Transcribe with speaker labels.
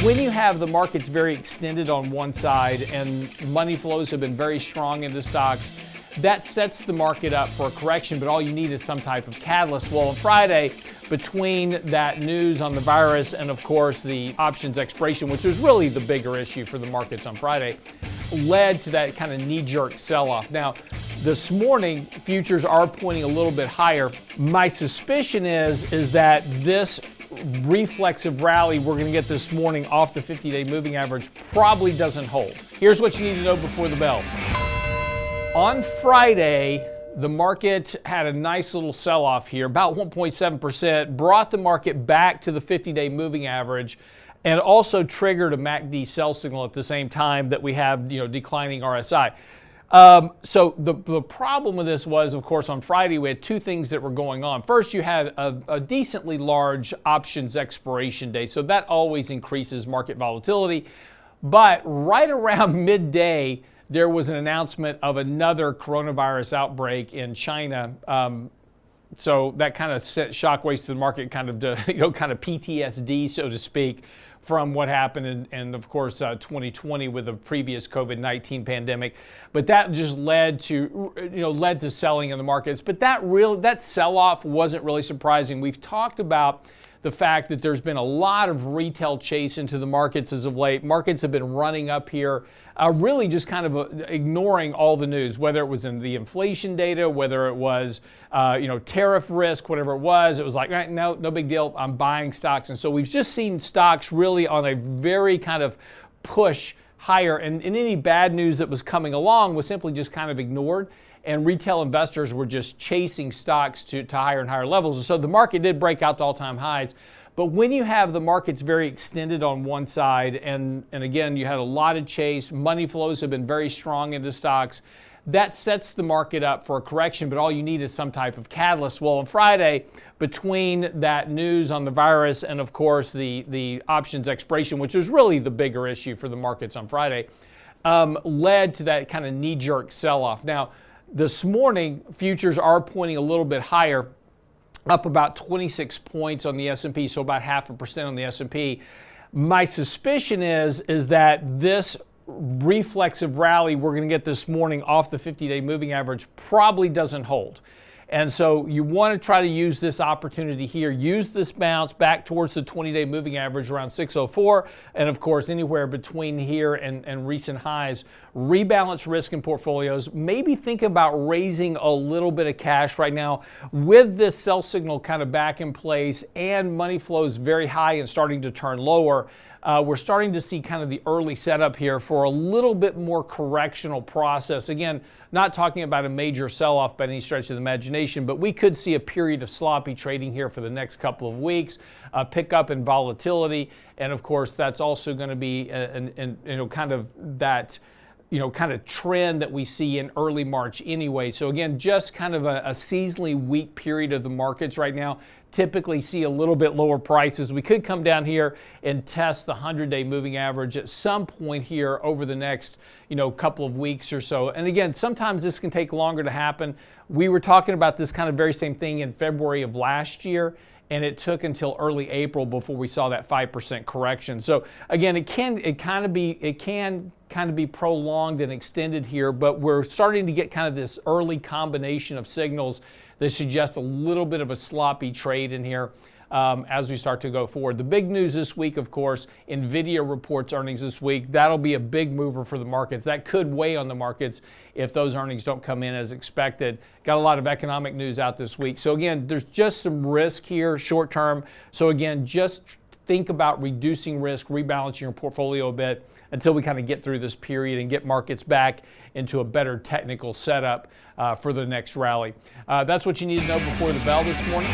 Speaker 1: When you have the markets very extended on one side and money flows have been very strong into stocks, that sets the market up for a correction, but all you need is some type of catalyst. Well, on Friday, between that news on the virus and, of course, the options expiration, which was really the bigger issue for the markets on Friday, led to that kind of knee-jerk sell-off. Now, this morning, futures are pointing a little bit higher. My suspicion is that this reflexive rally we're going to get this morning off the 50-day moving average probably doesn't hold. Here's what you need to know before the bell. On Friday, the market had a nice little sell-off here, about 1.7%, brought the market back to the 50-day moving average, and also triggered a MACD sell signal at the same time that we have, declining RSI. So the problem with this was, of course, on Friday we had two things that were going on. First, you had a decently large options expiration day, so that always increases market volatility. But right around midday, there was an announcement of another coronavirus outbreak in China. So that kind of sent shockwaves to the market, kind of PTSD, so to speak, from what happened in of course, 2020 with the previous COVID-19 pandemic. But that just led to selling in the markets. But that sell-off wasn't really surprising. We've talked about the fact that there's been a lot of retail chase into the markets as of late. Markets have been running up here, really just kind of ignoring all the news, whether it was in the inflation data, whether it was tariff risk, whatever it was like, no big deal, I'm buying stocks. And so we've just seen stocks really on a very kind of push higher, and any bad news that was coming along was simply just kind of ignored. And retail investors were just chasing stocks to higher and higher levels. And so the market did break out to all-time highs. But when you have the markets very extended on one side, and again, you had a lot of chase, money flows have been very strong into stocks, that sets the market up for a correction, but all you need is some type of catalyst. Well, on Friday, between that news on the virus and, of course, the options expiration, which was really the bigger issue for the markets on Friday, led to that kind of knee-jerk sell-off. Now, this morning, futures are pointing a little bit higher, up about 26 points on the S&P, so about 0.5% on the S&P. My suspicion is that this reflexive rally we're going to get this morning off the 50-day moving average probably doesn't hold. And so you want to try to use this opportunity here, use this bounce back towards the 20-day moving average around 604, and of course anywhere between here and recent highs. Rebalance risk in portfolios. Maybe think about raising a little bit of cash right now with this sell signal kind of back in place and money flows very high and starting to turn lower. We're starting to see kind of the early setup here for a little bit more correctional process. Again, not talking about a major sell-off by any stretch of the imagination, but we could see a period of sloppy trading here for the next couple of weeks, a pickup in volatility, and of course that's also going to be kind of trend that we see in early March anyway. So again, just kind of a seasonally weak period of the markets right now. Typically see a little bit lower prices. We could come down here and test the 100-day moving average at some point here over the next, couple of weeks or so. And again, sometimes this can take longer to happen. We were talking about this kind of very same thing in February of last year, and it took until early April before we saw that 5% correction. So again, it can kind of be prolonged and extended here, but we're starting to get kind of this early combination of signals that suggest a little bit of a sloppy trade in here as we start to go forward. The big news this week, of course, NVIDIA reports earnings this week. That'll be a big mover for the markets. That could weigh on the markets if those earnings don't come in as expected. Got a lot of economic news out this week. So again, there's just some risk here short term. So again, just think about reducing risk, rebalancing your portfolio a bit until we kind of get through this period and get markets back into a better technical setup for the next rally. That's what you need to know before the bell this morning.